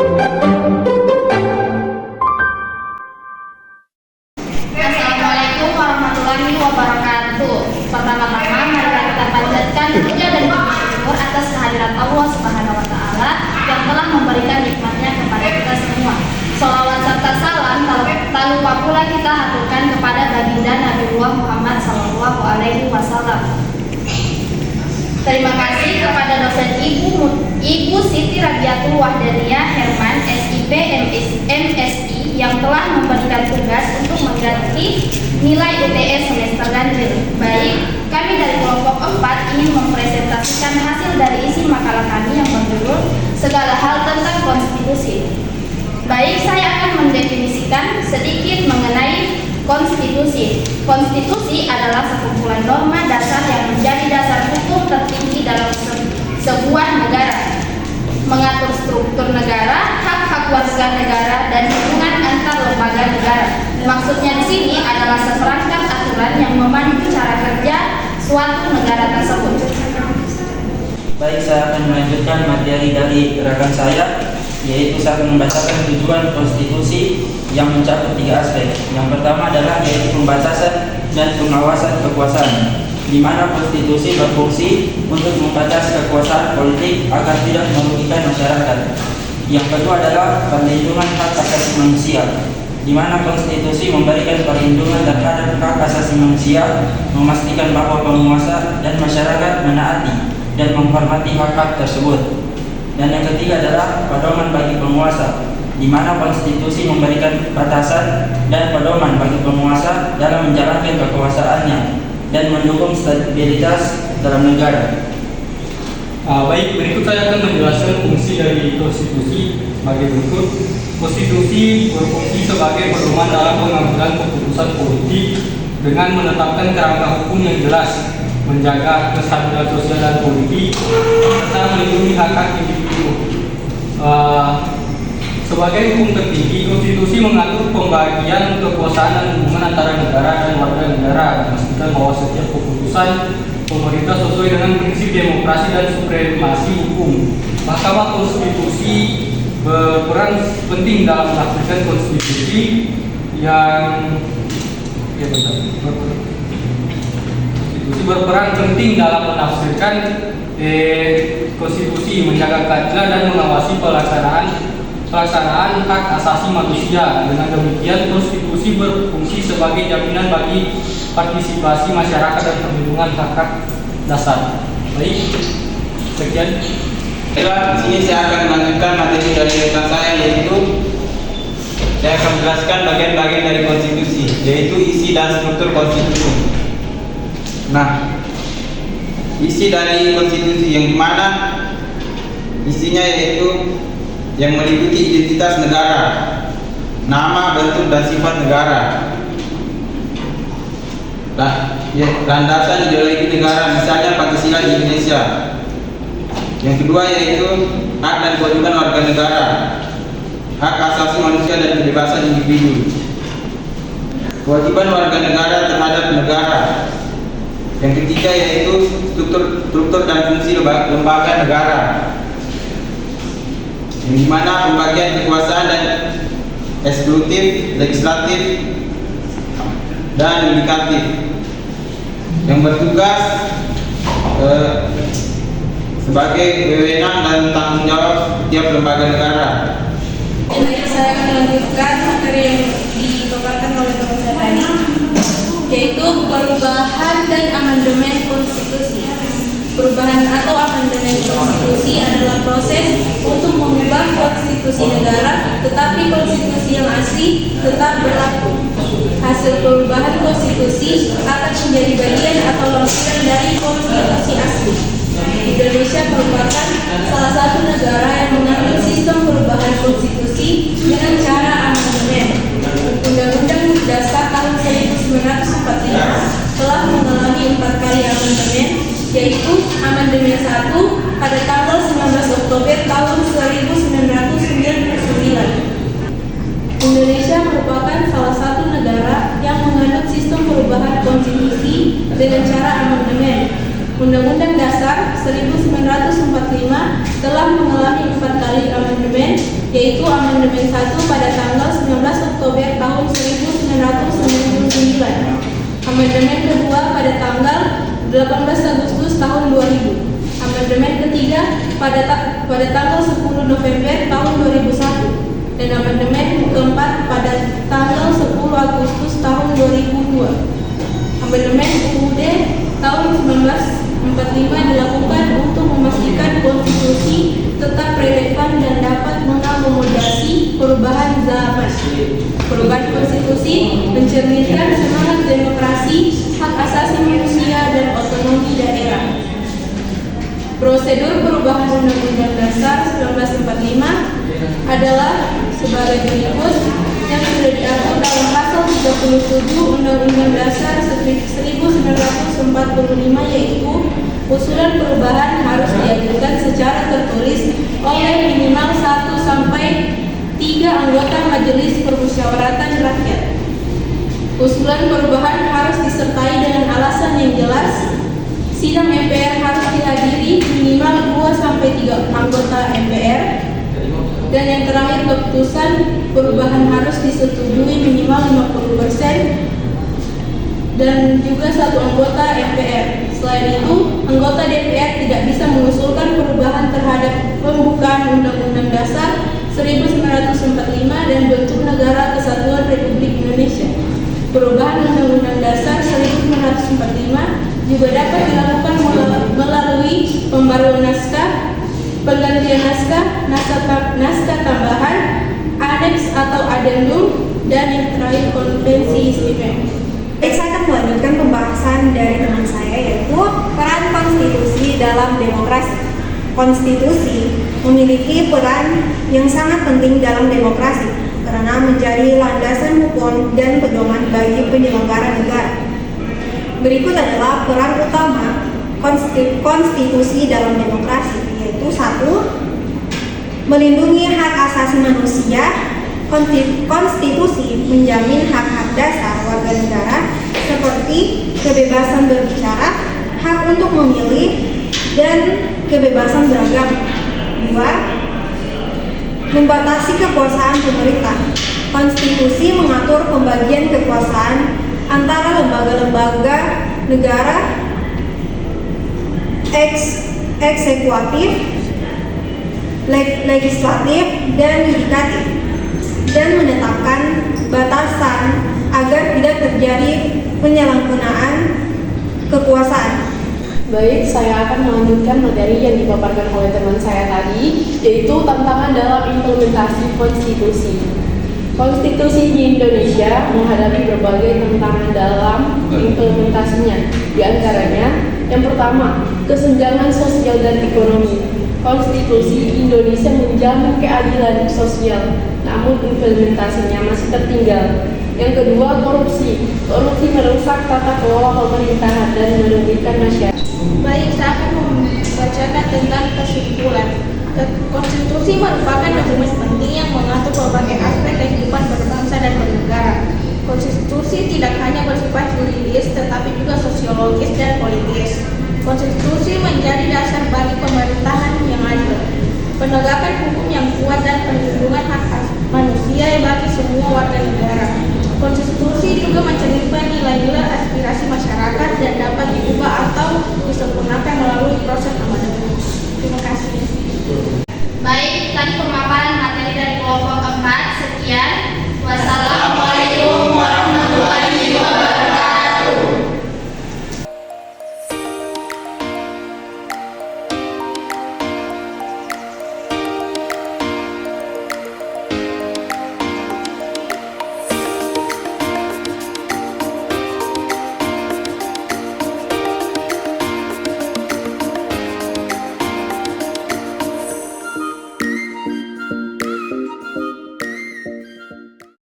Assalamualaikum warahmatullahi wabarakatuh. Pertama-tama marilah kita panjatkan puja dan puji syukur atas kehadirat Allah Subhanahu wa taala yang telah memberikan nikmatnya kepada kita semua. Shalawat serta salam tak lupa pula kita haturkan kepada baginda Nabiullah Muhammad sallallahu alaihi wasallam. Terima kasih kepada dosen Ibu Siti Rabiatul Wahdaniyah Herman SIP MSI yang telah memberikan tugas untuk mengganti nilai UTS semester ganjil. Baik, kami dari kelompok 4 ingin mempresentasikan hasil dari isi makalah kami yang berjudul Segala Hal Tentang Konstitusi. Baik, saya akan mendefinisikan sedikit mengenai konstitusi. Konstitusi adalah sekumpulan norma dasar yang menjadi dasar hukum tertinggi dalam sebuah negara, mengatur struktur negara, hak-hak warga negara, dan hubungan antar lembaga negara. Maksudnya di sini adalah seperangkat aturan yang memandu cara kerja suatu negara tersebut. Baik, saya akan melanjutkan materi dari rekan saya, yaitu saya akan membacakan tujuan konstitusi yang mencakup 3 aspek. Yang pertama adalah yaitu pembatasan dan pengawasan kekuasaan, di mana konstitusi berfungsi untuk membatasi kekuasaan politik agar tidak merugikan masyarakat. Yang kedua adalah perlindungan hak asasi manusia, di mana konstitusi memberikan perlindungan terhadap hak asasi manusia, memastikan bahwa penguasa dan masyarakat menaati dan menghormati hak-hak tersebut. Dan yang ketiga adalah pedoman bagi penguasa, di mana konstitusi memberikan batasan dan pedoman bagi penguasa dalam menjalankan kekuasaannya dan mendukung stabilitas dalam negara. Baik, berikut saya akan menjelaskan fungsi dari konstitusi sebagai berikut. Konstitusi berfungsi sebagai pedoman dalam pengambilan keputusan politik dengan menetapkan kerangka hukum yang jelas, menjaga kestabilan sosial dan politik, serta melindungi hak-hak individu. Sebagai hukum tertinggi, konstitusi mengatur pembagian kekuasaan dan hubungan antara negara dan warga negara, memastikan bahwa setiap keputusan pemerintah sesuai dengan prinsip demokrasi dan supremasi hukum. Mahkamah Konstitusi berperan penting dalam menafsirkan konstitusi berperan penting dalam menafsirkan konstitusi, menjaga keadilan dan mengawasi pelaksanaan hak asasi manusia. Dengan demikian, konstitusi berfungsi sebagai jaminan bagi partisipasi masyarakat dan perlindungan hak-hak dasar. Baik, sekian. Di sini saya akan melanjutkan materi dari rekan saya, yaitu saya akan menjelaskan bagian-bagian dari konstitusi, yaitu isi dan struktur konstitusi. Nah, isi dari konstitusi yang dimana isinya yaitu yang meliputi identitas negara, nama, bentuk, dan sifat negara, landasan ideologi negara, misalnya Pancasila di Indonesia. Yang kedua yaitu hak dan kewajiban warga negara, hak asasi manusia dan kebebasan individu, kewajiban warga negara terhadap negara. Yang ketiga yaitu struktur dan fungsi lembaga negara, yang dimana pembagian kekuasaan dan eksekutif, legislatif, dan yudikatif yang bertugas sebagai wewenang dan tanggung jawab tiap lembaga negara. Jadi saya akan melanjutkan materi yang dipaparkan oleh teman saya tadi, yaitu perubahan dan amandemen konstitusi. Perubahan atau amandemen konstitusi adalah proses untuk mengubah konstitusi negara, tetapi konstitusi yang asli tetap berlaku. Hasil perubahan konstitusi akan menjadi bagian atau lampiran dari konstitusi asli. Indonesia merupakan salah satu negara yang mengambil sistem perubahan konstitusi dengan cara amandemen. Undang-Undang Dasar tahun 1945 telah mengalami 4 kali amandemen, yaitu amandemen 1 pada tanggal 19 Oktober tahun 1999. Indonesia merupakan salah satu negara yang menganut sistem perubahan konstitusi dengan cara amandemen. Undang-Undang Dasar 1945 telah mengalami 4 kali amandemen, yaitu Amandemen 1 pada tanggal 19 Oktober tahun 1999, Amandemen kedua pada tanggal 18 Agustus tahun 2000, Amandemen ketiga pada tanggal 10 November tahun 2001, dan amandemen keempat pada tanggal 10 Agustus tahun 2002. Amandemen UUD tahun 1945 dilakukan untuk memastikan konstitusi tetap relevan dan dapat mengakomodasi perubahan zaman. Perubahan konstitusi mencerminkan semangat demokrasi, hak asasi manusia, dan otonomi daerah. Prosedur perubahan Undang-Undang Dasar 1945 adalah sebagai berikut yang sudah diatur dalam pasal 37 Undang-Undang Dasar 1945, yaitu usulan perubahan harus diajukan secara tertulis oleh minimal 1 sampai 3 anggota Majelis Permusyawaratan Rakyat. Usulan perubahan harus disertai dengan alasan yang jelas. Sidang MPR harus dihadiri minimal 2 sampai 3 anggota MPR. Dan yang terakhir, keputusan perubahan harus disetujui minimal 50% dan juga 1 anggota MPR. Selain itu, anggota DPR tidak bisa mengusulkan perubahan terhadap pembukaan Undang-Undang Dasar 1945 dan bentuk Negara Kesatuan Republik Indonesia. Perubahan Undang-Undang Dasar 1945 juga dapat dilakukan melalui pembaruan naskah, penggantian naskah tambahan, aneks atau adendum, dan yang terakhir konvensi istimewa. Baik, saya akan melanjutkan pembahasan dari teman saya, yaitu peran konstitusi dalam demokrasi. Konstitusi memiliki peran yang sangat penting dalam demokrasi karena menjadi landasan hukum dan pedoman bagi penyelenggara negara. Berikut adalah peran utama konstitusi dalam demokrasi, yaitu 1. Melindungi hak asasi manusia. Konstitusi menjamin hak-hak dasar warga negara seperti kebebasan berbicara, hak untuk memilih, dan kebebasan beragama. 2. Membatasi kekuasaan pemerintah. Konstitusi mengatur pembagian kekuasaan antara lembaga-lembaga negara, eksekutif, legislatif, dan yudikatif, dan menetapkan batasan agar tidak terjadi penyalahgunaan kekuasaan. Baik, saya akan melanjutkan materi yang dipaparkan oleh teman saya tadi, yaitu tantangan dalam implementasi konstitusi. Konstitusi di Indonesia menghadapi berbagai tantangan dalam implementasinya. Di antaranya, yang pertama, kesenjangan sosial dan ekonomi. Konstitusi Indonesia menjamin keadilan sosial, namun implementasinya masih tertinggal. Yang kedua, korupsi. Korupsi merusak tata kelola pemerintahan dan merugikan masyarakat. Baik, saya akan membacakan tentang kesimpulan. Konstitusi merupakan dokumen penting yang mengatur berbagai aspek kehidupan berbangsa dan bernegara. Konstitusi tidak hanya bersifat yuridis, tetapi juga sosiologis dan politis. Konstitusi menjadi dasar bagi pemerintahan yang adil, penegakan hukum yang kuat, dan